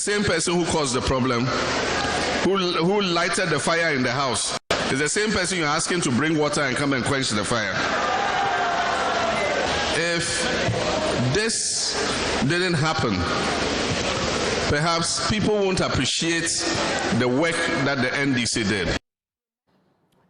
same person who caused the problem, who lighted the fire in the house, is the same person you're asking to bring water and come and quench the fire. If this didn't happen, perhaps people won't appreciate the work that the NDC did.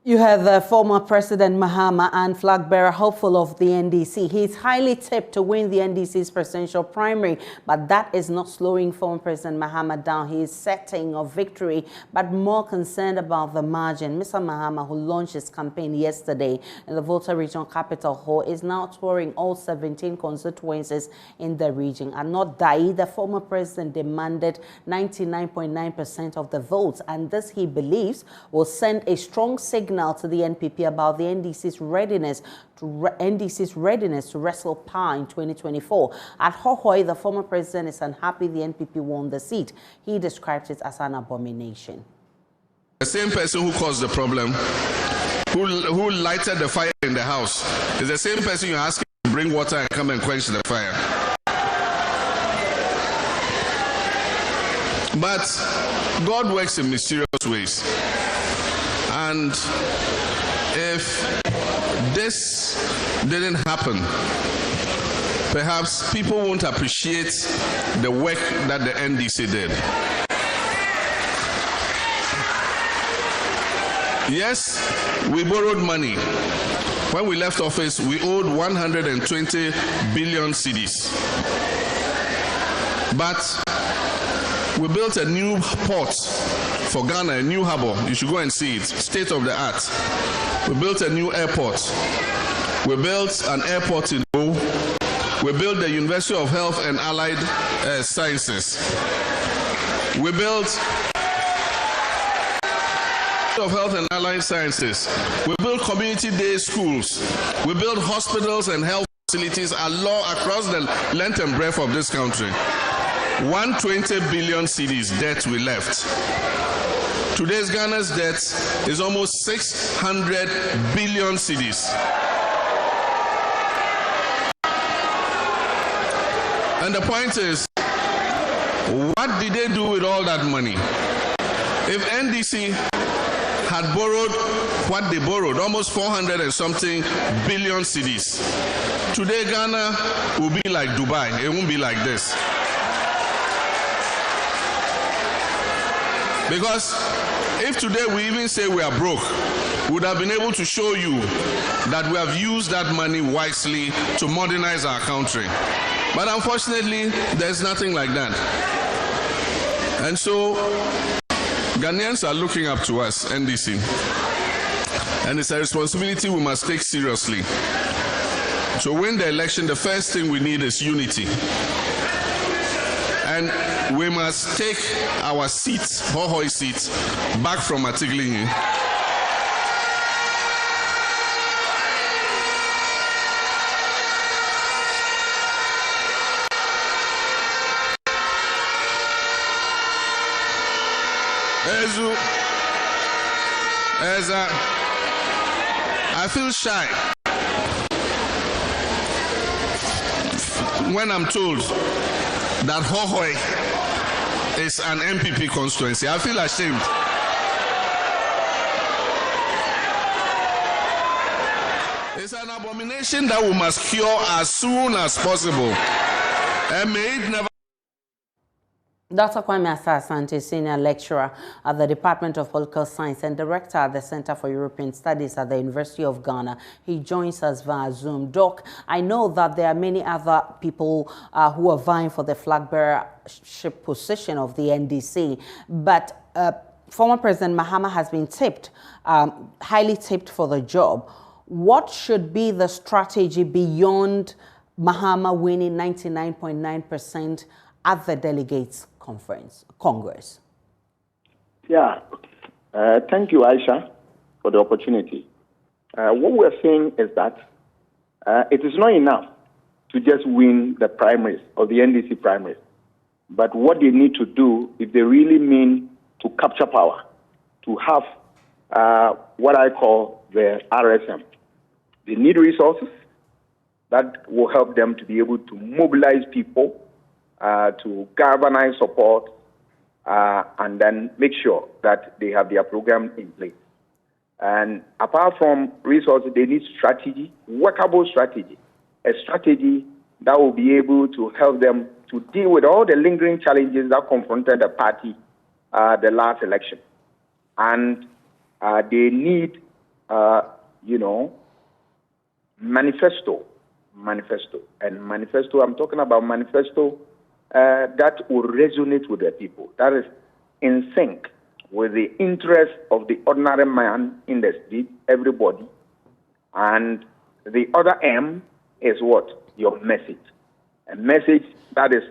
You have the former President Mahama and flag bearer hopeful of the NDC. He is highly tipped to win the NDC's presidential primary, but that is not slowing former President Mahama down. He is certain of victory, but more concerned about the margin. Mr. Mahama, who launched his campaign yesterday in the Volta Regional Capital Hall, is now touring all 17 constituencies in the region. And not Dai, the former president demanded 99.9% of the votes, and this, he believes, will send a strong signal to the NPP about the NDC's readiness to wrestle power in 2024. At Hohoi, the former president is unhappy the NPP won the seat. He described it as an abomination. The same person who caused the problem, who lighted the fire in the house, is the same person you're asking to bring water and come and quench the fire. But God works in mysterious ways. And if this didn't happen, perhaps people won't appreciate the work that the NDC did. Yes, we borrowed money. When we left office, we owed 120 billion cedis. But we built a new port for Ghana, a new harbor. You should go and see it. State of the art. We built a new airport. We built an airport in O. We built the University of Health and Allied Sciences. We built of Health and Allied Sciences. We built community day schools. We built hospitals and health facilities across the length and breadth of this country. 120 billion cedis debt we left. Today's Ghana's debt is almost 600 billion cedis. And the point is, what did they do with all that money? If NDC had borrowed what they borrowed, almost 400 and something billion cedis, today Ghana will be like Dubai. It won't be like this. Because if today we even say we are broke, we would have been able to show you that we have used that money wisely to modernize our country. But unfortunately, there's nothing like that. And so, Ghanaians are looking up to us, NDC. And it's a responsibility we must take seriously. To win the election, the first thing we need is unity. And we must take our seats, Hohoi seats, back from Atiglingi. I feel shy when I'm told that Hohoi is an MPP constituency. I feel ashamed. It's an abomination that we must cure as soon as possible. And may it never. Dr. Kwame Asante, Senior Lecturer at the Department of Political Science and Director at the Center for European Studies at the University of Ghana. He joins us via Zoom. Doc, I know that there are many other people who are vying for the flag bearership position of the NDC, but former President Mahama has been tipped, highly tipped for the job. What should be the strategy beyond Mahama winning 99.9% at the delegates' Congress? Yeah, thank you, Aisha, for the opportunity. What we're saying is that it is not enough to just win the primaries or the NDC primaries, but what they need to do, if they really mean to capture power, to have what I call the RSM, they need resources that will help them to be able to mobilize people, to galvanize support, and then make sure that they have their program in place. And apart from resources, they need strategy, workable strategy, a strategy that will be able to help them to deal with all the lingering challenges that confronted the party the last election. And they need, manifesto. And manifesto, I'm talking about manifesto that will resonate with the people, that is in sync with the interest of the ordinary man in the street, everybody. And the other M is what? Your message. A message that is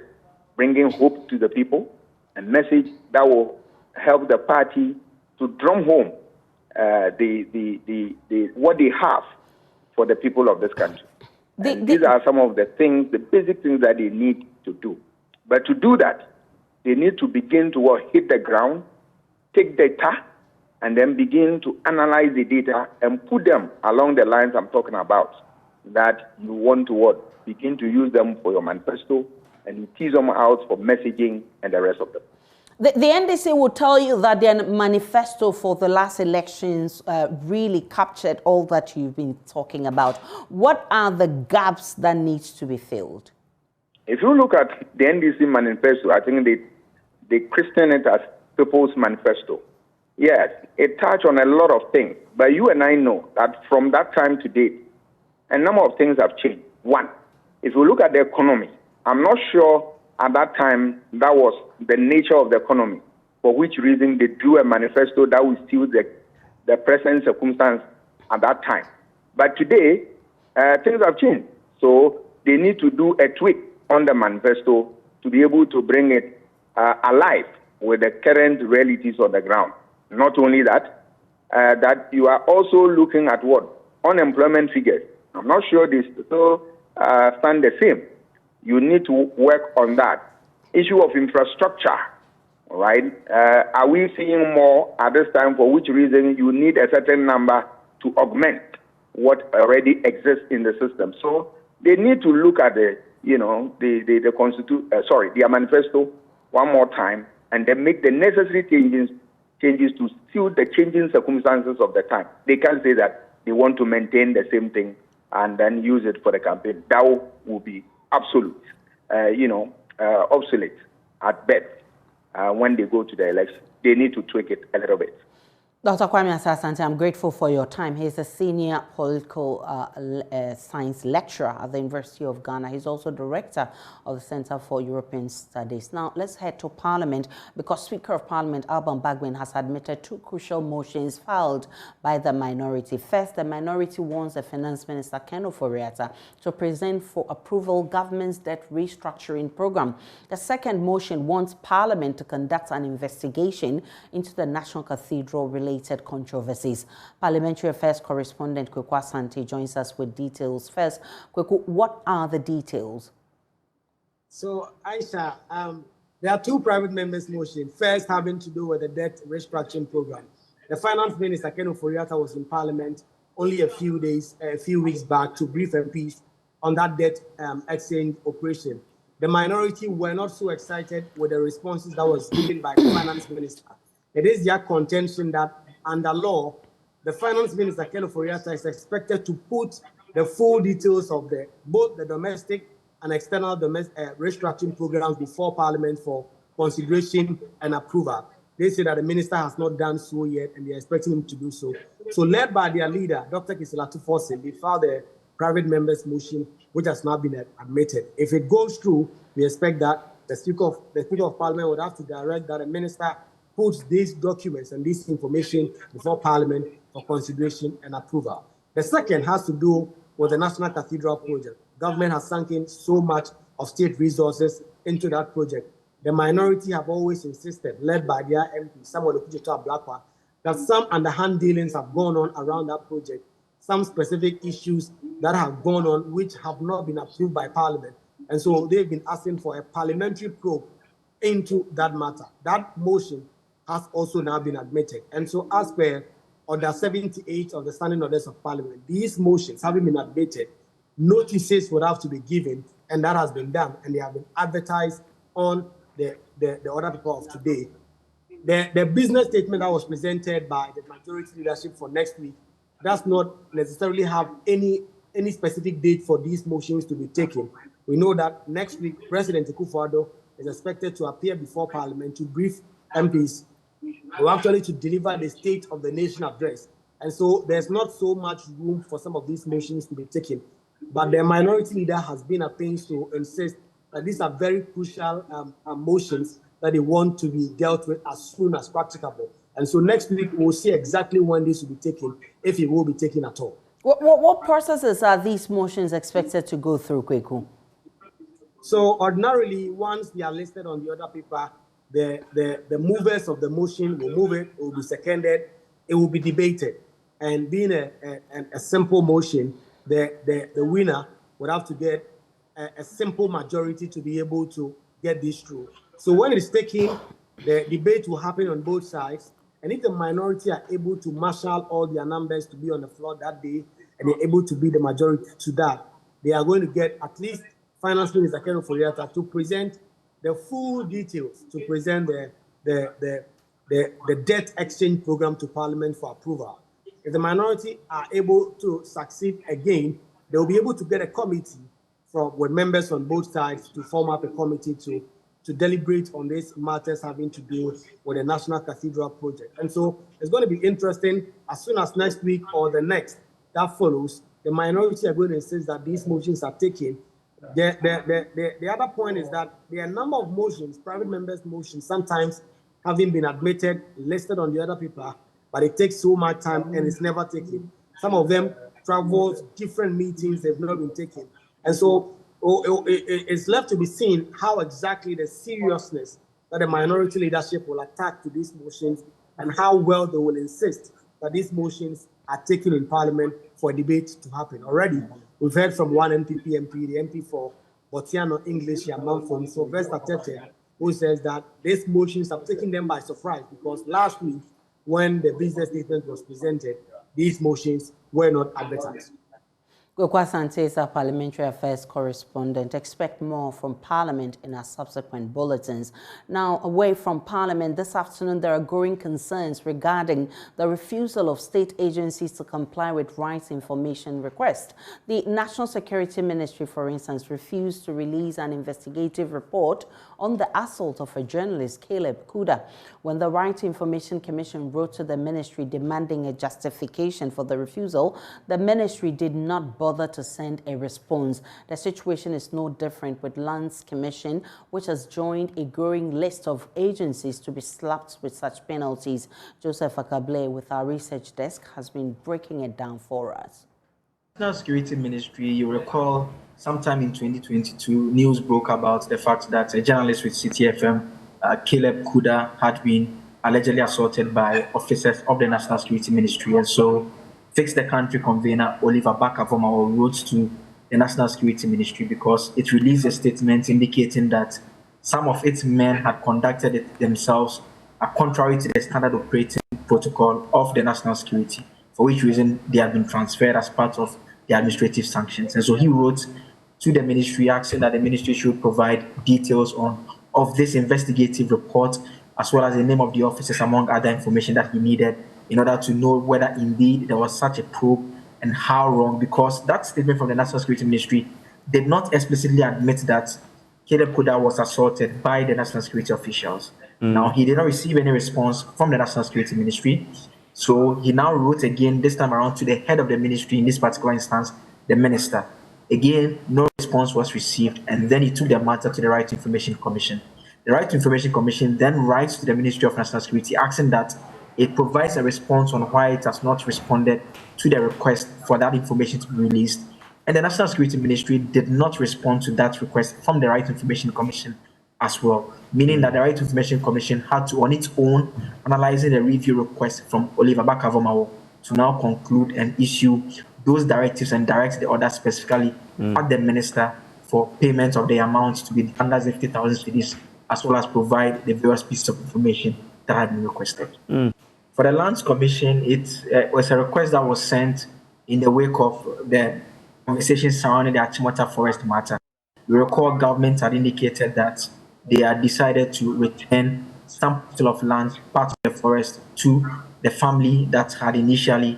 bringing hope to the people, a message that will help the party to drum home what they have for the people of this country. These are some of the things, the basic things that they need to do. But to do that, they need to begin to hit the ground, take data, and then begin to analyze the data and put them along the lines I'm talking about, that you want to begin to use them for your manifesto, and you tease them out for messaging and the rest of them. The NDC will tell you that their manifesto for the last elections really captured all that you've been talking about. What are the gaps that needs to be filled? If you look at the NDC manifesto, I think they christen it as People's Manifesto. Yes, it touched on a lot of things, but you and I know that from that time to date, a number of things have changed. One, if you look at the economy, I'm not sure at that time that was the nature of the economy, for which reason they drew a manifesto that would suit the present circumstance at that time. But today, things have changed. So they need to do a tweak on the manifesto to be able to bring it alive with the current realities on the ground. Not only that, that you are also looking at what? Unemployment figures. I'm not sure they still stand the same. You need to work on that. Issue of infrastructure, right? Are we seeing more at this time, for which reason you need a certain number to augment what already exists in the system? So they need to look at their manifesto one more time, and then make the necessary changes to suit the changing circumstances of the time. They can't say that they want to maintain the same thing and then use it for the campaign. That will be absolute, obsolete at best when they go to the election. They need to tweak it a little bit. Dr. Kwame Asante, I'm grateful for your time. He's a senior political science lecturer at the University of Ghana. He's also director of the Center for European Studies. Now, let's head to Parliament, because Speaker of Parliament Alban Bagbin has admitted two crucial motions filed by the minority. First, the minority wants the Finance Minister Ken Ofori-Atta to present for approval government's debt restructuring program. The second motion wants Parliament to conduct an investigation into the National Cathedral related controversies. Parliamentary Affairs correspondent Kweku Asante joins us with details. First, Kweku, what are the details? So, Aisha, there are two private members' motions. First, having to do with the debt restructuring program. The Finance Minister Ken Ofori-Atta was in Parliament only a few weeks back to brief MPs on that debt exchange operation. The minority were not so excited with the responses that was given by the Finance Minister. It is their contention that under law, the Finance Minister, Ken Ofori-Atta, is expected to put the full details of both the domestic and external restructuring programs before Parliament for consideration and approval. They say that the minister has not done so yet, and they are expecting him to do so. So, led by their leader, Dr. Asafotufiam, they filed a private members' motion, which has now been admitted. If it goes through, we expect that the Speaker of Parliament would have to direct that the minister puts these documents and this information before Parliament for consideration and approval. The second has to do with the National Cathedral project. Government has sunk in so much of state resources into that project. The minority have always insisted, led by their MP, Samuel Okudzeto Ablakwa, that some underhand dealings have gone on around that project, some specific issues that have gone on which have not been approved by Parliament. And so they've been asking for a parliamentary probe into that matter. That motion has also now been admitted. And so as per Order 78 of the Standing Orders of Parliament, these motions having been admitted, notices would have to be given, and that has been done, and they have been advertised on the order paper of today. The business statement that was presented by the majority leadership for next week does not necessarily have any specific date for these motions to be taken. We know that next week, President Akufo-Addo is expected to appear before Parliament to brief MPs, or actually to deliver the State of the Nation address. And so there's not so much room for some of these motions to be taken. But the minority leader has been at pains to insist that these are very crucial motions that they want to be dealt with as soon as practicable. And so next week, we'll see exactly when this will be taken, if it will be taken at all. What processes are these motions expected to go through, Kweku? So ordinarily, once they are listed on the order paper, the movers of the motion will move it will be seconded, it will be debated. And being a simple motion, the winner would have to get a simple majority to be able to get this through. So when it's taken, the debate will happen on both sides. And if the minority are able to marshal all their numbers to be on the floor that day, and they're able to be the majority to that, they are going to get at least Finance Minister Ken Ofori-Atta to present the full details, to present the debt exchange program to Parliament for approval. If the minority are able to succeed again, they will be able to get a committee with members on both sides to form up a committee to deliberate on these matters having to do with the National Cathedral project. And so it's going to be interesting as soon as next week or the next that follows, the minority are going to insist that these motions are taken. The other point is that there are a number of motions, private members' motions, sometimes having been admitted, listed on the other paper, but it takes so much time and it's never taken. Some of them travels, different meetings, they've not been taken. And so it's left to be seen how exactly the seriousness that the minority leadership will attack to these motions and how well they will insist that these motions are taken in Parliament for a debate to happen. Already, we've heard from one NPP MP, the MP for Botiano English, Yamanfon, Sylvester Tete, who says that these motions have taken them by surprise because last week, when the business statement was presented, these motions were not advertised. Kweku Asante is our Parliamentary Affairs correspondent. Expect more from Parliament in our subsequent bulletins. Now, away from Parliament, this afternoon there are growing concerns regarding the refusal of state agencies to comply with rights information requests. The National Security Ministry, for instance, refused to release an investigative report on the assault of a journalist, Caleb Kuda. When the Right to Information Commission wrote to the ministry demanding a justification for the refusal, the ministry did not bother to send a response. The situation is no different with Lands Commission, which has joined a growing list of agencies to be slapped with such penalties. Joseph Akable with our research desk has been breaking it down for us. National Security Ministry, you recall, sometime in 2022, news broke about the fact that a journalist with CTFM, Caleb Kuda, had been allegedly assaulted by officers of the National Security Ministry. And so, Fix the Country convener Oliver Bakavomawo wrote to the National Security Ministry because it released a statement indicating that some of its men had conducted it themselves contrary to the standard operating protocol of the National Security, for which reason they had been transferred as part of the administrative sanctions. And so he wrote to the ministry asking that the ministry should provide details of this investigative report, as well as the name of the officers, among other information that he needed in order to know whether indeed there was such a probe and how wrong, because that statement from the National Security Ministry did not explicitly admit that Caleb Kuda was assaulted by the National Security officials. Now, he did not receive any response from the National Security Ministry. So he now wrote again, this time around, to the head of the ministry, in this particular instance, the minister. Again, no response was received, and then he took the matter to the Right to Information Commission. The Right to Information Commission then writes to the Ministry of National Security asking that it provides a response on why it has not responded to the request for that information to be released. And the National Security Ministry did not respond to that request from the Right to Information Commission as well, meaning that the Right to Information Commission had to, on its own, analyzing the review request from Oliver Bakavomawo to now conclude and issue those directives and direct the order specifically at the minister for payment of the amount to be under 50,000 cedis, as well as provide the various pieces of information that had been requested. For the Lands Commission, it was a request that was sent in the wake of the conversation surrounding the Achimota Forest matter. We recall government had indicated that they had decided to return some parcel of land, part of the forest, to the family that had initially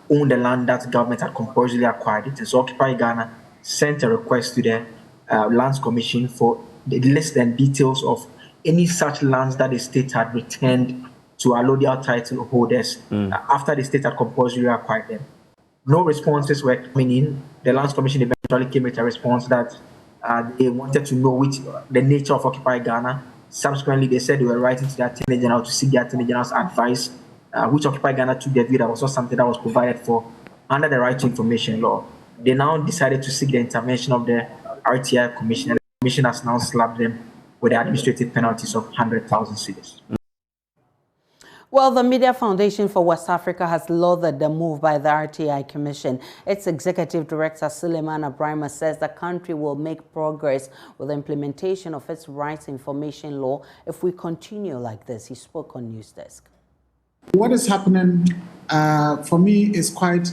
owned the land that government had compulsorily acquired it. And so Occupy Ghana sent a request to the Lands Commission for the list and details of any such lands that the state had returned to allodial title holders after the state had compulsorily acquired them. No responses were coming in. The Lands Commission eventually came with a response that they wanted to know the nature of Occupy Ghana. Subsequently, they said they were writing to the Attorney General to seek the Attorney General's advice, which Occupy Ghana took the view that was not something that was provided for under the Right to Information law. They now decided to seek the intervention of the RTI Commission, and the Commission has now slapped them with the administrative penalties of 100,000 cedis. Well, the Media Foundation for West Africa has lauded the move by the RTI Commission. Its Executive Director, Suleiman Ibrahim, says the country will make progress with the implementation of its Rights Information Law if we continue like this. He spoke on News Desk. What is happening for me is quite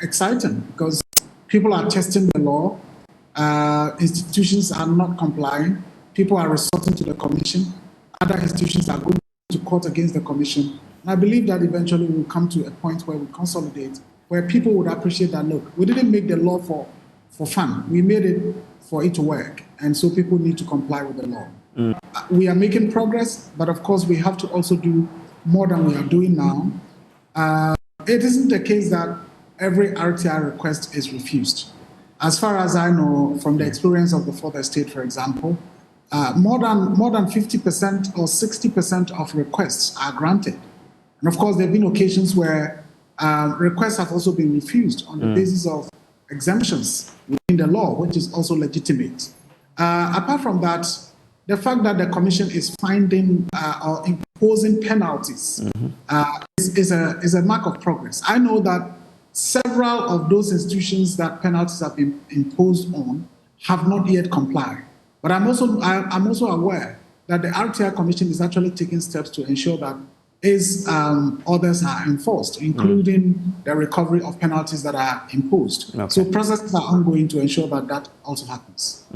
exciting because people are testing the law, institutions are not complying, people are resorting to the Commission, other institutions are going to court against the Commission. And I believe that eventually we'll come to a point where we consolidate, where people would appreciate that, look, we didn't make the law for fun. We made it for it to work. And so people need to comply with the law. We are making progress, but of course we have to also do more than we are doing now. It isn't the case that every RTI request is refused. As far as I know, from the experience of the Fourth Estate, for example, more than 50% or 60% of requests are granted. And of course, there have been occasions where requests have also been refused on the basis of exemptions within the law, which is also legitimate. Apart from that, the fact that the Commission is finding or imposing penalties is a mark of progress. I know that several of those institutions that penalties have been imposed on have not yet complied. But I'm also aware that the RTI Commission is actually taking steps to ensure that its orders are enforced, including the recovery of penalties that are imposed. Okay. So processes are ongoing to ensure that that also happens.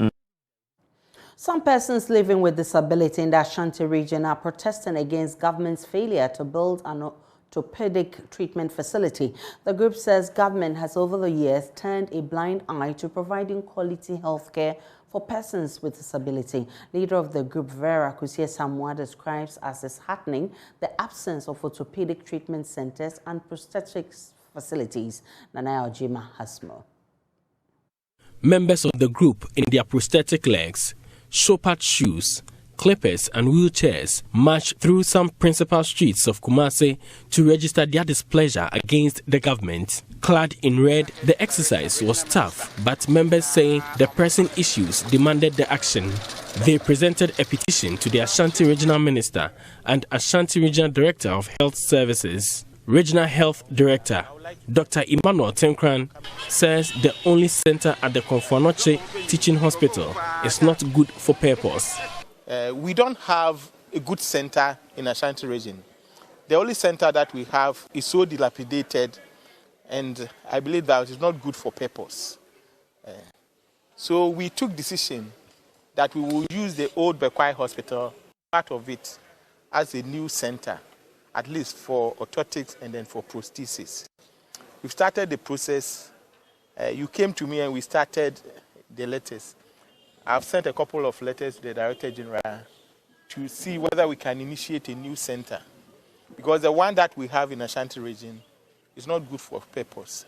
Some persons living with disability in the Ashanti region are protesting against government's failure to build an orthopedic treatment facility. The group says government has over the years turned a blind eye to providing quality health care for persons with disability. Leader of the group, Vera Kusia-Samoa, describes as disheartening the absence of orthopedic treatment centers and prosthetics facilities. Nanaya Ojima has more. Members of the group in their prosthetic legs, showpad shoes, clippers and wheelchairs marched through some principal streets of Kumasi to register their displeasure against the government. Clad in red, the exercise was tough, but members saying the pressing issues demanded the action. They presented a petition to the Ashanti Regional Minister and Ashanti Regional Director of Health Services. Regional Health Director Dr. Emmanuel Tenkran says the only center at the Konfanoche Teaching Hospital is not good for purpose. We don't have a good center in Ashanti region. The only center that we have is so dilapidated, and I believe that it is not good for purpose. So we took decision that we will use the old Bekwai Hospital, part of it, as a new center, at least for orthotics and then for prosthesis. We've started the process. You came to me and we started the letters. I've sent a couple of letters to the Director General to see whether we can initiate a new center, because the one that we have in Ashanti region is not good for purpose.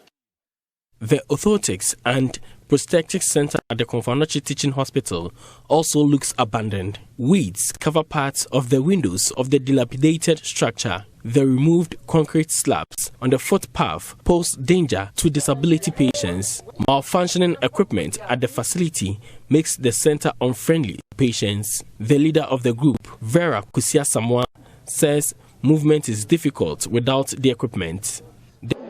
The orthotics and prosthetic center at the Konfanoche Teaching Hospital also looks abandoned. Weeds cover parts of the windows of the dilapidated structure. The removed concrete slabs on the footpath pose danger to disability patients. Malfunctioning equipment at the facility makes the center unfriendly to patients. The leader of the group, Vera Kusia-Samoa, says movement is difficult without the equipment.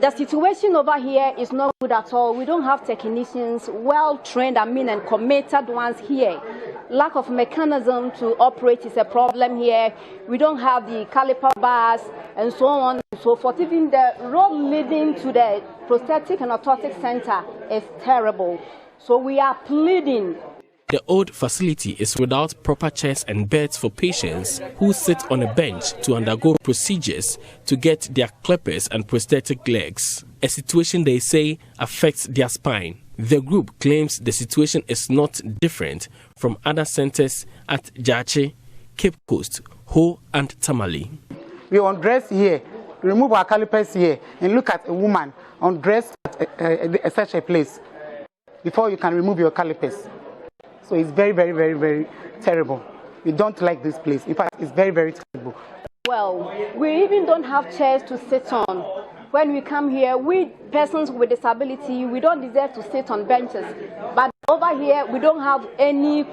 The situation over here is not good at all. We don't have technicians, well-trained, and committed ones here. Lack of mechanism to operate is a problem here. We don't have the caliper bars and so on and so forth. Even the road leading to the prosthetic and orthotic center is terrible. So we are pleading The old facility is without proper chairs and beds for patients who sit on a bench to undergo procedures to get their clippers and prosthetic legs, a situation they say affects their spine. The group claims the situation is not different from other centers at Jache, Cape Coast, Ho and Tamale. We undress here, remove our calipers here, and look at a woman undressed at such a place before you can remove your calipers. So it's very, very, very, very terrible. We don't like this place. In fact, it's very, very terrible. Well, we even don't have chairs to sit on. When we come here, we persons with disability, we don't deserve to sit on benches. But over here, we don't have any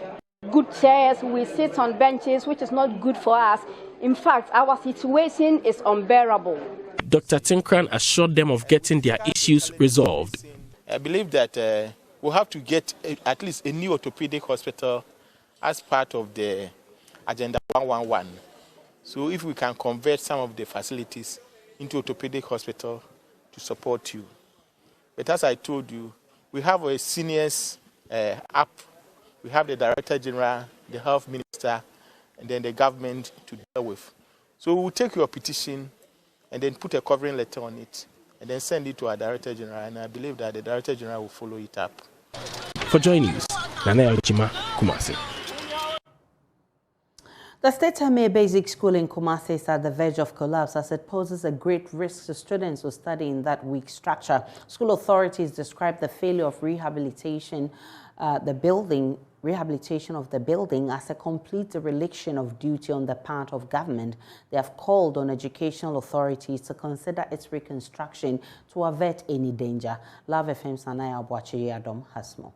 good chairs. We sit on benches, which is not good for us. In fact, our situation is unbearable. Dr. Tinkran assured them of getting their issues resolved. I believe that we'll have to get at least a new orthopedic hospital as part of the Agenda 111. So if we can convert some of the facilities into orthopedic hospital to support you. But as I told you, we have a seniors app. We have the Director General, the Health Minister, and then the government to deal with. So we'll take your petition and then put a covering letter on it and then send it to our Director General, and I believe that the Director General will follow it up. For Joy News, Nana Elchima, Kumasi. The State MA Basic School in Kumasi is at the verge of collapse as it poses a great risk to students who study in that weak structure. School authorities describe the failure of rehabilitation of the building as a complete dereliction of duty on the part of government. They have called on educational authorities to consider its reconstruction to avert any danger. Love FM's Anaya Boache Adam has more.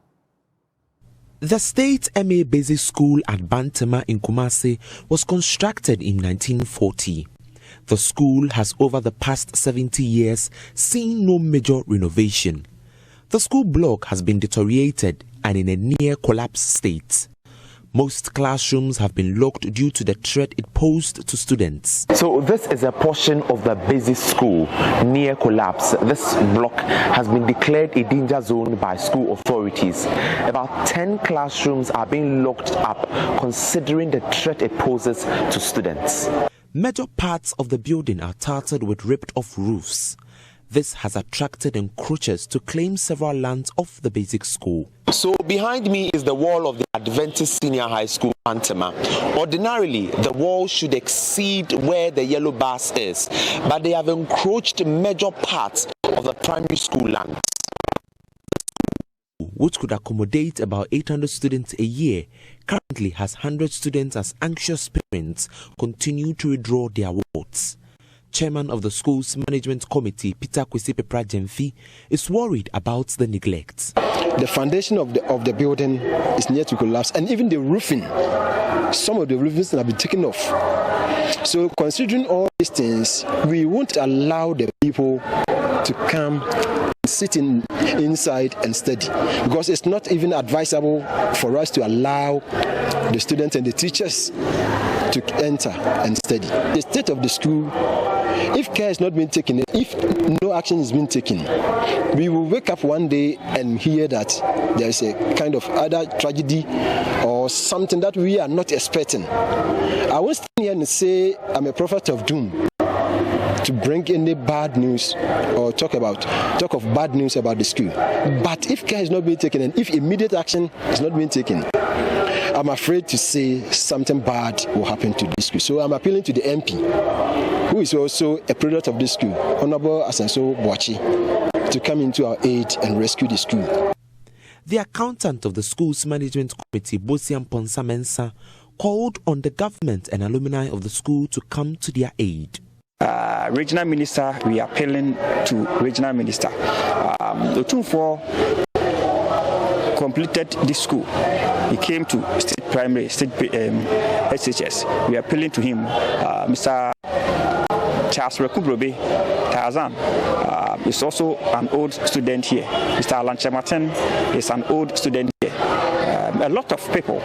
The State MA Basic School at Bantama in Kumasi was constructed in 1940. The school has over the past 70 years seen no major renovation. The school block has been deteriorated and in a near collapse state. Most classrooms have been locked due to the threat it posed to students. So this is a portion of the basic school near collapse. This block has been declared a danger zone by school authorities. About 10 classrooms are being locked up considering the threat it poses to students. Major parts of the building are tarted with ripped off roofs. This has attracted encroachers to claim several lands of the basic school. So behind me is the wall of the Adventist Senior High School, Antema. Ordinarily, the wall should exceed where the yellow bars is, but they have encroached major parts of the primary school land. Which could accommodate about 800 students a year, currently has 100 students as anxious parents continue to withdraw their votes. Chairman of the school's management committee, Peter Kwesi-Pepra Jemfi, is worried about the neglect. The foundation of the building is near to collapse, and even the roofing, some of the roofings have been taken off. So considering all these things, we won't allow the people to come sit inside and study, because it's not even advisable for us to allow the students and the teachers to enter and study. The state of the school, if care is not being taken, if no action is being taken, we will wake up one day and hear that there is a kind of other tragedy or something that we are not expecting. I won't stand here and say I'm a prophet of doom to bring any bad news or talk of bad news about the school. But if care is not being taken and if immediate action is not being taken, I'm afraid to say something bad will happen to this school. So I'm appealing to the MP, who is also a product of this school, Honorable Asafotufiam Boachi, to come into our aid and rescue the school. The accountant of the school's management committee, Bosiam Ponsa Mensa, called on the government and alumni of the school to come to their aid. Regional Minister, we are appealing to Regional Minister. The 2-4 completed this school. He came to state primary, state SHS. We are appealing to him. Mr. Charles Rekubrobe Tarzan is also an old student here. Mr. Alan Chematen is an old student here. A lot of people.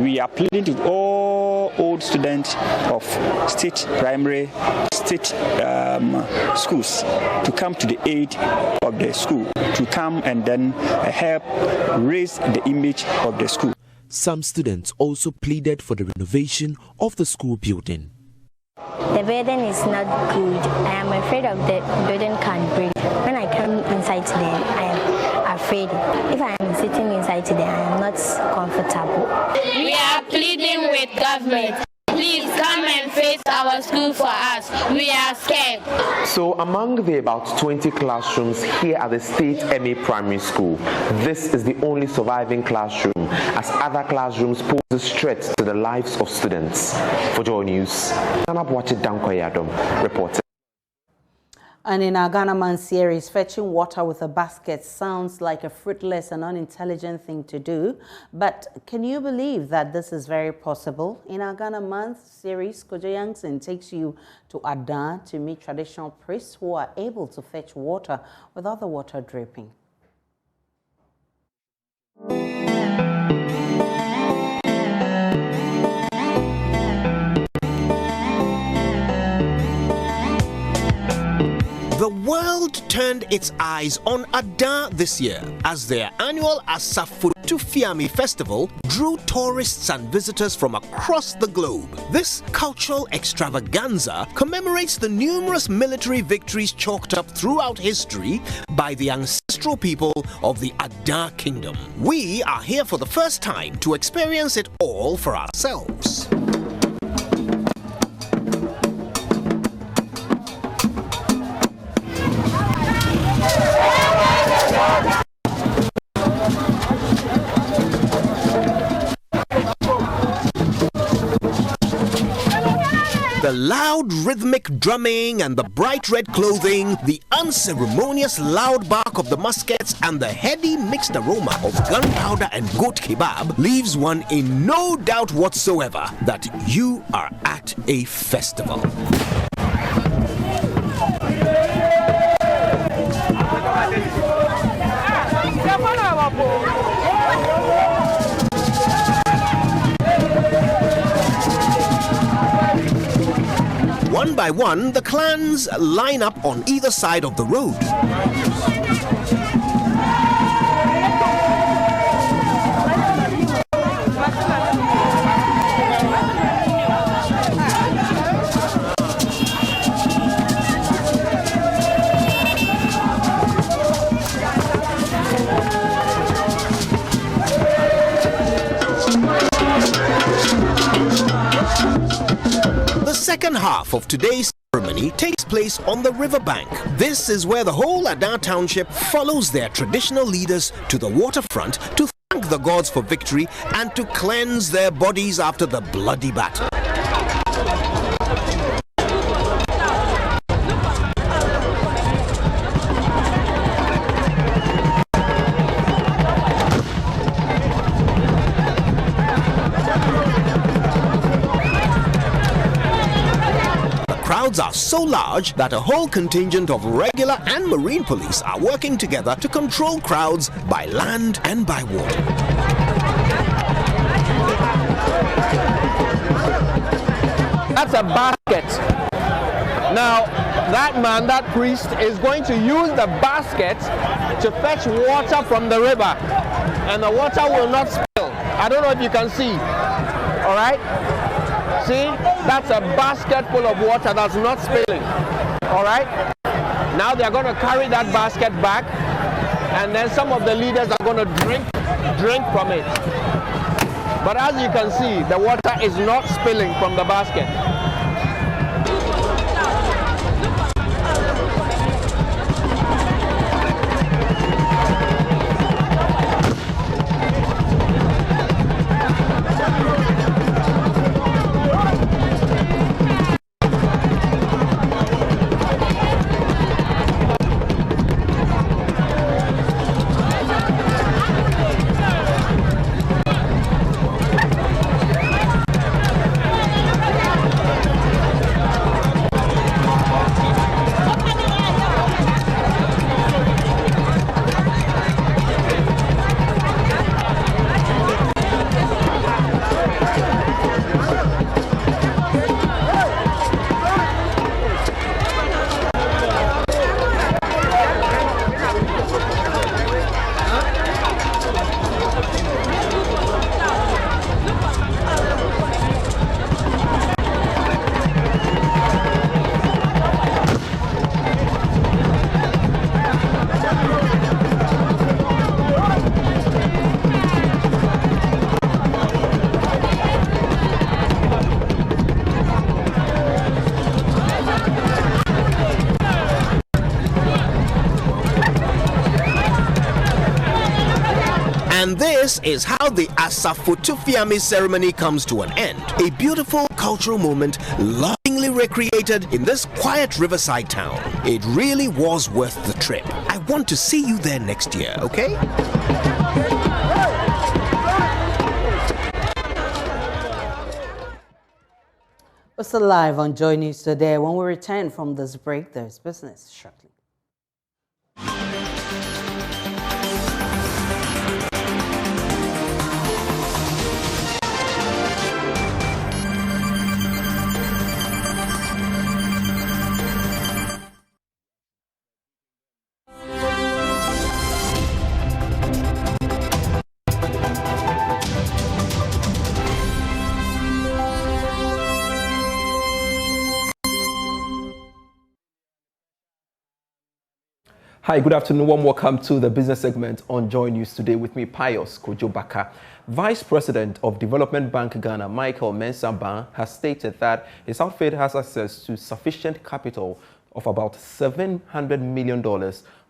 We are appealing to all old students of state primary, state schools to come to the aid of the school, to come and then help raise the image of the school. Some students also pleaded for the renovation of the school building. The building is not good. I am afraid of the building can break. When I come inside today, I am afraid. If I am sitting inside today, I am not comfortable. We are pleading with government. Please come and face our school for us. We are scared. So among the about 20 classrooms here at the State MA Primary School, this is the only surviving classroom, as other classrooms pose a threat to the lives of students. For Joy News, reported. And in our Ghana Man series, fetching water with a basket sounds like a fruitless and unintelligent thing to do. But can you believe that this is very possible? In our Ghana Man series, Kojo Yangson takes you to Adan to meet traditional priests who are able to fetch water without the water dripping. The world turned its eyes on Adan this year as their annual Asafotufiam festival drew tourists and visitors from across the globe. This cultural extravaganza commemorates the numerous military victories chalked up throughout history by the ancestral people of the Adan Kingdom. We are here for the first time to experience it all for ourselves. The loud rhythmic drumming and the bright red clothing, the unceremonious loud bark of the muskets and the heady mixed aroma of gunpowder and goat kebab leaves one in no doubt whatsoever that you are at a festival. One by one, the clans line up on either side of the road. The second half of today's ceremony takes place on the riverbank. This is where the whole Adan township follows their traditional leaders to the waterfront to thank the gods for victory and to cleanse their bodies after the bloody battle. Crowds are so large that a whole contingent of regular and marine police are working together to control crowds by land and by water. That's a basket. Now, that man, that priest, is going to use the basket to fetch water from the river, and the water will not spill. I don't know if you can see. All right? See, that's a basket full of water that's not spilling. All right? Now they're going to carry that basket back, and then some of the leaders are going to drink from it. But as you can see, the water is not spilling from the basket. is how the Asafotufiam ceremony comes to an end. A beautiful cultural moment lovingly recreated in this quiet riverside town. It really was worth the trip. I want to see you there next year, okay? We're still live on Joy News today. When we return from this break, there's business shortly. Hi, good afternoon. Warm welcome to the business segment on Joy News today with me, Pius Kojobaka. Vice President of Development Bank Ghana, Michael Mensah-Ban, has stated that his outfit has access to sufficient capital of about $700 million,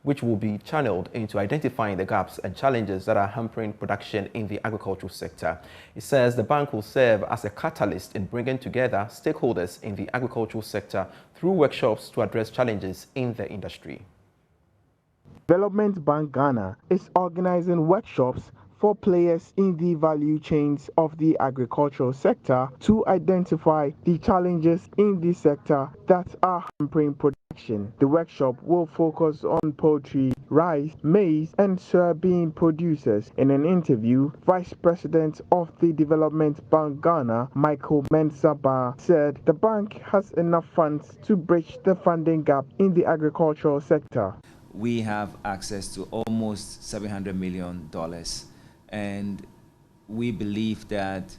which will be channeled into identifying the gaps and challenges that are hampering production in the agricultural sector. It says the bank will serve as a catalyst in bringing together stakeholders in the agricultural sector through workshops to address challenges in the industry. Development Bank Ghana is organizing workshops for players in the value chains of the agricultural sector to identify the challenges in the sector that are hampering production. The workshop will focus on poultry, rice, maize, and soybean producers. In an interview, Vice President of the Development Bank Ghana, Michael Mensah-Ban, said the bank has enough funds to bridge the funding gap in the agricultural sector. We have access to almost $700 million, and we believe that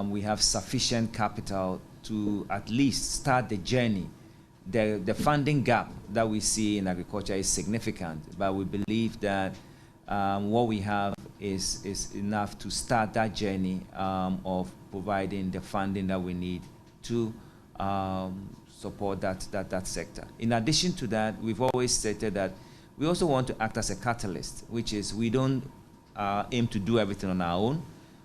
we have sufficient capital to at least start the journey. The funding gap that we see in agriculture is significant, but we believe that what we have is enough to start that journey of providing the funding that we need to support that sector. In addition to that, we've always stated that we also want to act as a catalyst, which is we don't aim to do everything on our own,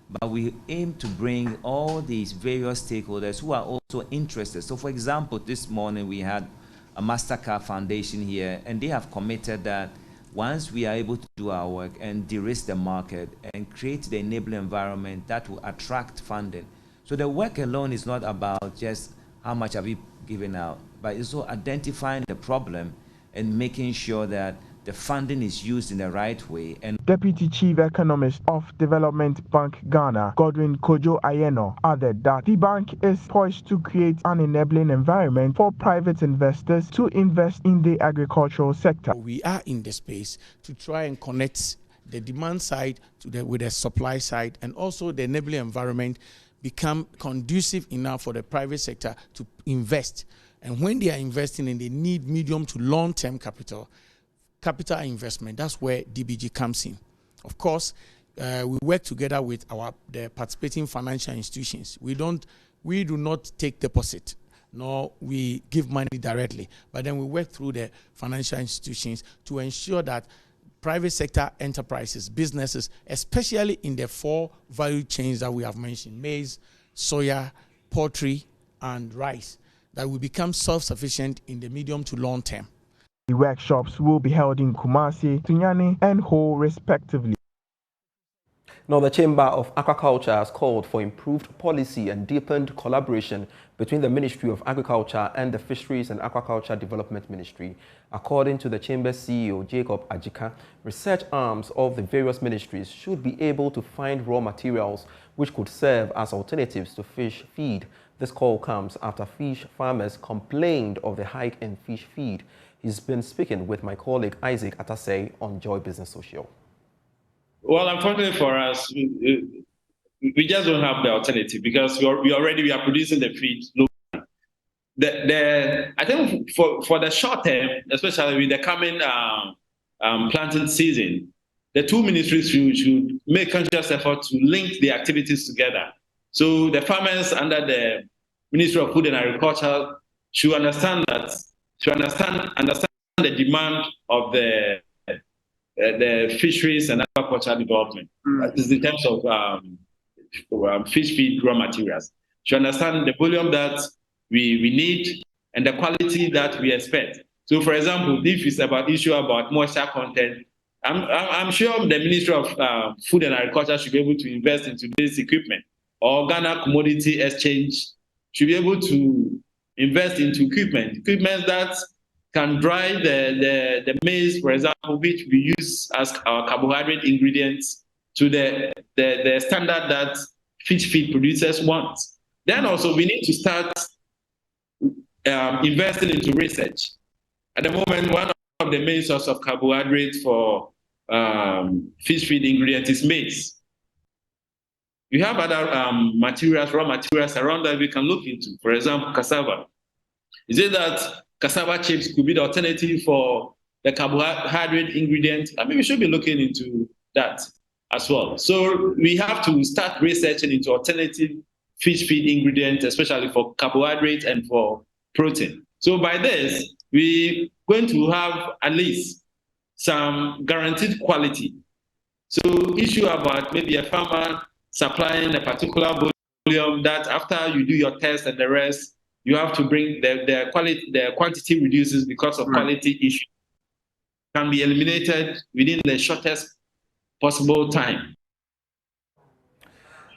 but we aim to bring all these various stakeholders who are also interested. So for example, this morning we had a MasterCard Foundation here, and they have committed that once we are able to do our work and de-risk the market and create the enabling environment that will attract funding. So the work alone is not about just how much have we given out, but it's also identifying the problem and making sure that the funding is used in the right way. And Deputy Chief Economist of Development Bank Ghana, Godwin Kojo Ayeno, added that the bank is poised to create an enabling environment for private investors to invest in the agricultural sector. We are in the space to try and connect the demand side with the supply side, and also the enabling environment become conducive enough for the private sector to invest. And when they are investing and they need medium to long-term capital investment, that's where DBG comes in. Of course, we work together with the participating financial institutions. We do not take deposit, nor we give money directly, but then we work through the financial institutions to ensure that private sector enterprises, businesses, especially in the 4 value chains that we have mentioned, maize, soya, poultry, and rice, that will become self-sufficient in the medium to long term. The workshops will be held in Kumasi, Tunyani, and Ho, respectively. Now, the Chamber of Aquaculture has called for improved policy and deepened collaboration between the Ministry of Agriculture and the Fisheries and Aquaculture Development Ministry. According to the Chamber's CEO, Jacob Ajika, research arms of the various ministries should be able to find raw materials which could serve as alternatives to fish feed. This call comes after fish farmers complained of the hike in fish feed. He's been speaking with my colleague Isaac Atasei on Joy Business Social. Well, unfortunately for us, we just don't have the alternative because we are producing the feed locally. I think for the short term, especially with the coming planting season, the 2 ministries should make conscious effort to link the activities together. So the farmers under the Ministry of Food and Agriculture should understand the demand of the fisheries and aquaculture development. This is in terms of fish feed raw materials. To understand the volume that we need and the quality that we expect. So, for example, if it's about issue about moisture content, I'm sure the Ministry of Food and Agriculture should be able to invest into this equipment, or Ghana Commodity Exchange should be able to invest into equipment that can dry the maize, for example, which we use as our carbohydrate ingredients to the standard that fish feed producers want. Then also we need to start investing into research. At the moment, one of the main sources of carbohydrate for fish feed ingredients is maize. You have other materials, raw materials around that we can look into. For example, cassava. Is it that cassava chips could be the alternative for the carbohydrate ingredient? I mean, we should be looking into that as well. So we have to start researching into alternative fish feed ingredients, especially for carbohydrate and for protein. So by this, we're going to have at least some guaranteed quality. So issue about maybe a farmer supplying a particular volume that after you do your test and the rest, you have to bring the quantity reduces because of quality issue, can be eliminated within the shortest possible time.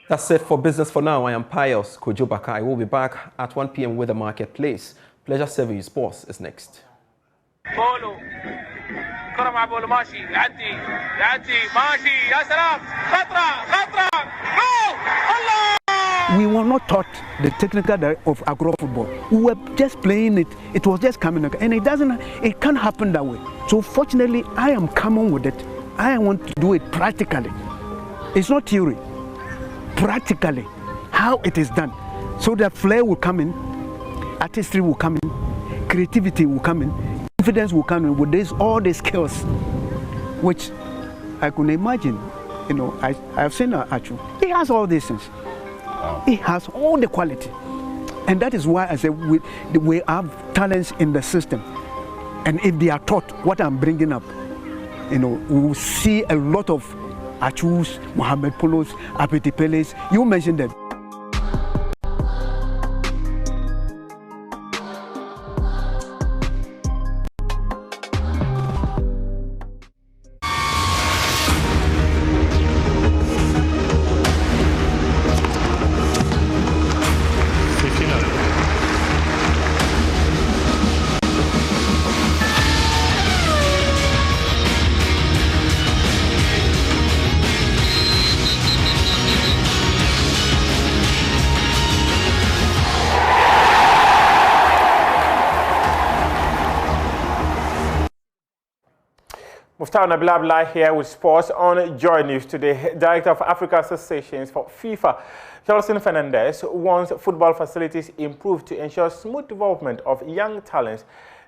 That's it for Business for Now. I am Pius Kojobaka. I will be back at 1 p.m. with the marketplace. Pleasure serving you. Sports is next. We were not taught the technical of agro football. We were just playing it. It was just coming, and it can't happen that way. So fortunately, I am coming with it. I want to do it practically. It's not theory. Practically, how it is done. So that flair will come in, artistry will come in, creativity will come in, confidence will come in with all the skills, which I could imagine. You know, I've seen Achu. He has all these things. He has all the quality. And that is why I say we have talents in the system. And if they are taught what I'm bringing up, you know, we will see a lot of Achus, Mohamed Polos, Apeti Peles. You mentioned them. Nabila here with sports on Joy News today. Director of Africa Associations for FIFA, Gelson Fernandez, wants football facilities improved to ensure smooth development of young talents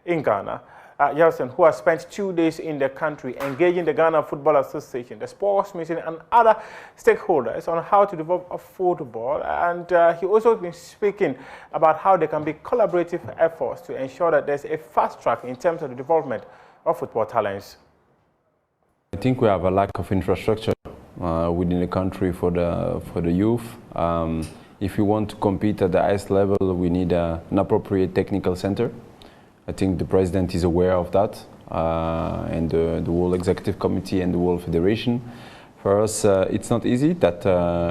in Ghana. Gelson, who has spent 2 days in the country engaging the Ghana Football Association, the sports mission, and other stakeholders on how to develop a football. And he also been speaking about how there can be collaborative efforts to ensure that there's a fast track in terms of the development of football talents. I think we have a lack of infrastructure within the country for the youth. If we want to compete at the highest level, we need an appropriate technical center. I think the president is aware of that, and the whole executive committee and the whole federation. For us, it's not easy. That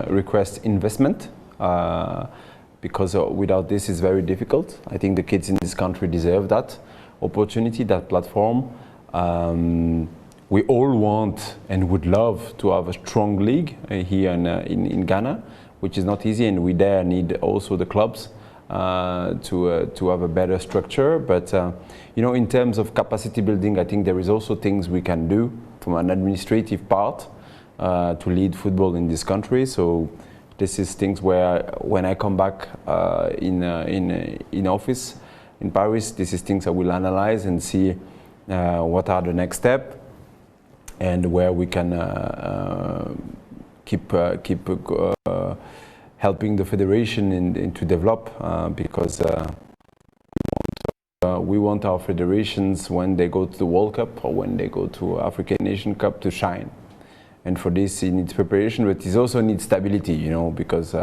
requires investment, because without this, it's very difficult. I think the kids in this country deserve that opportunity, that platform. We all want and would love to have a strong league here in Ghana, which is not easy, and we there need also the clubs to have a better structure. But you know, in terms of capacity building, I think there is also things we can do from an administrative part to lead football in this country. So this is things where when I come back in office in Paris, this is things I will analyze and see what are the next steps, and where we can keep helping the federation to develop, because we want our federations, when they go to the World Cup or when they go to African Nation Cup, to shine. And for this, it needs preparation, but it also needs stability, you know, because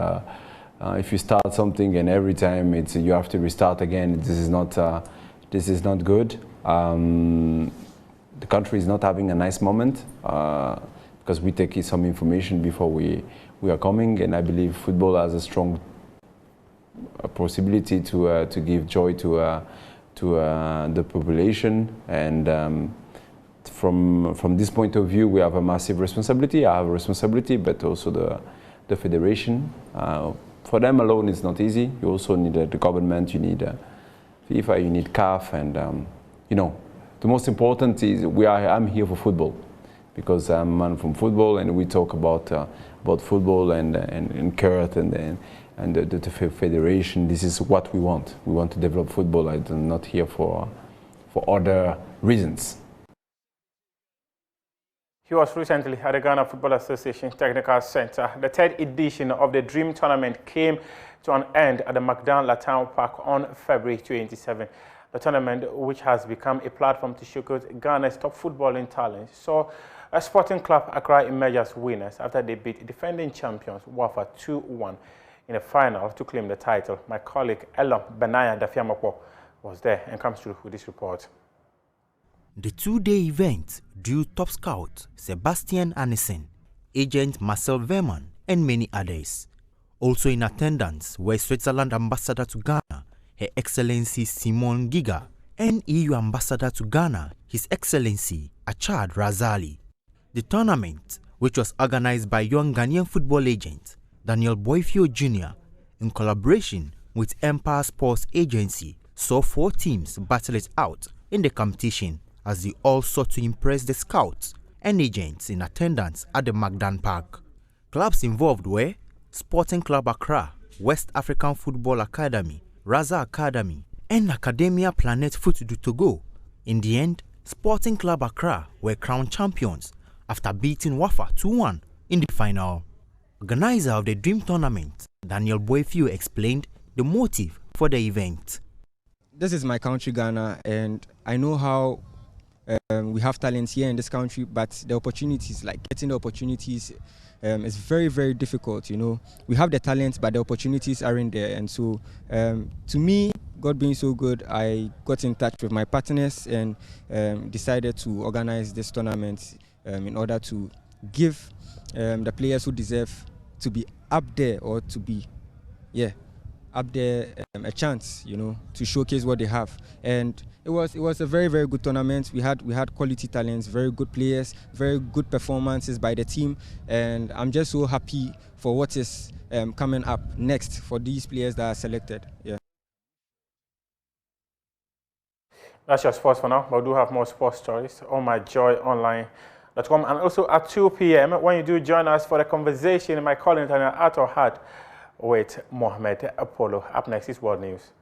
if you start something and every time you have to restart again, this is not good. The country is not having a nice moment because we take some information before we are coming, and I believe football has a strong possibility to give joy to the population, and from this point of view, we have a massive responsibility. I have a responsibility, but also the federation. For them alone, it's not easy. You also need the government. You need FIFA. You need CAF, and you know, the most important is I'm here for football, because I'm a man from football, and we talk about football and Kurt and the federation. This is what we want. We want to develop football. I'm not here for other reasons. He was recently at the Ghana Football Association Technical Center. The third edition of the Dream Tournament came to an end at the McDown Latam Park on February 27. The tournament, which has become a platform to showcase Ghana's top footballing talent, saw a Sporting Club Accra emerge as winners after they beat defending champions Wafa 2-1 in the final to claim the title. My colleague Elon Benaya Dafiamapo was there and comes through with this report. The two-day event drew top scout Sebastian Annesen, agent Marcel Verman, and many others. Also in attendance were Switzerland Ambassador to Ghana, Her Excellency Simon Giga, and EU Ambassador to Ghana, His Excellency Achad Razali. The tournament, which was organized by young Ghanaian football agent Daniel Boifio Jr. in collaboration with Empire Sports Agency, saw 4 teams battle it out in the competition, as they all sought to impress the scouts and agents in attendance at the Magdan Park. Clubs involved were Sporting Club Accra, West African Football Academy, Raza Academy, and Academia Planet Foot du Togo. In the end, Sporting Club Accra were crowned champions after beating Wafa 2-1 in the final. Organizer of the Dream Tournament, Daniel Boifio, explained the motive for the event. This is my country, Ghana, and I know how we have talents here in this country, but the opportunities, like getting the opportunities, is very, very difficult. You know, we have the talents, but the opportunities aren't there. And so, to me, God being so good, I got in touch with my partners and decided to organize this tournament in order to give the players who deserve to be up there, or to be, up there, a chance, you know, to showcase what they have. And it was a very, very good tournament. We had quality talents, very good players, very good performances by the team, and I'm just so happy for what is coming up next for these players that are selected. Yeah. That's your sports for now, but we do have more sports stories on myjoyonline.com, and also at 2 p.m. when you do join us for the conversation, my colleague Ato had with Mohamed Apollo. Up next is World News.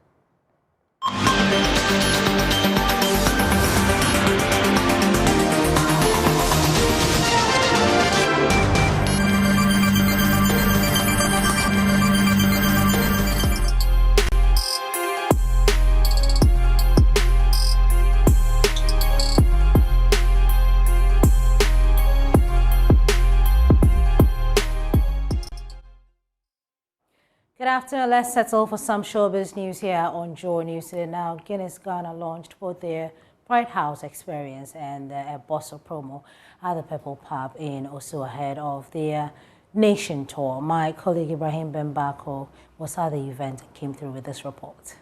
Good afternoon. Let's settle for some showbiz news here on Joy News today. Now, Guinness Ghana launched both their Bright House experience and a Bosso promo at the Purple Pub in Osu ahead of their nation tour. My colleague Ibrahim Bembako was at the event and came through with this report.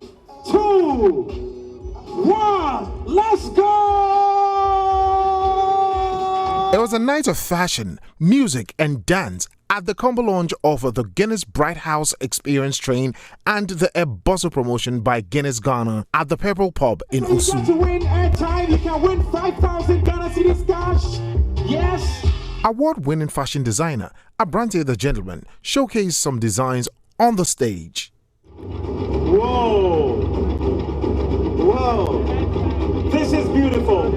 2, 1, let's go! It was a night of fashion, music and dance at the combo launch of the Guinness Bright House Experience train and the Bosso promotion by Guinness Ghana at the Purple Pub in Osu. You got to win airtime. You can win 5,000 Ghana cedis cash. Yes. Award-winning fashion designer Abrante the Gentleman showcased some designs on the stage. Whoa. Whoa. This is beautiful.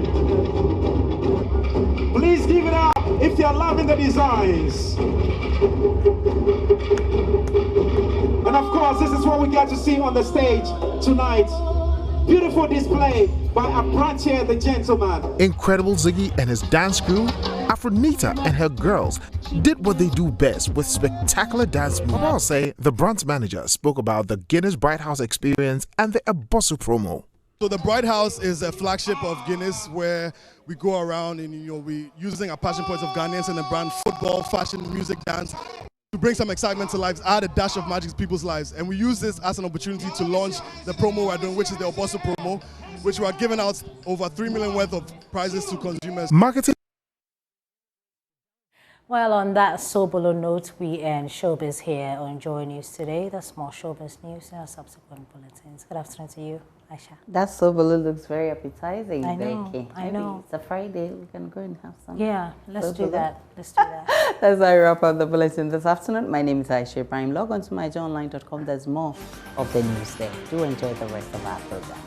Please give it up if you're loving the designs. And of course, this is what we get to see on the stage tonight. Beautiful display by Abrante the Gentleman. Incredible Ziggy and his dance crew, Afronita and her girls did what they do best with spectacular dance moves. I'll say the brand manager spoke about the Guinness Bright House experience and the Ebosu promo. So the Bright House is a flagship of Guinness where we go around and we using our passion points of Ghanaians and the brand football, fashion, music, dance to bring some excitement to lives, add a dash of magic to people's lives. And we use this as an opportunity to launch the promo we're doing, which is the Ebosu promo, which we are giving out over 3 million worth of prizes to consumers. Marketing. Well, on that sober note, we end showbiz here on Joy News today. That's more showbiz news in our subsequent bulletins. Good afternoon to you, Aisha. That sober looks very appetizing, I know, Becky. I know. It's a Friday. We can go and have some. Yeah, let's do that. Let's do that. That's how I wrap up the bulletin this afternoon. My name is Aisha Ibrahim. Log on to myjoyonline.com. There's more of the news there. Do enjoy the rest of our program.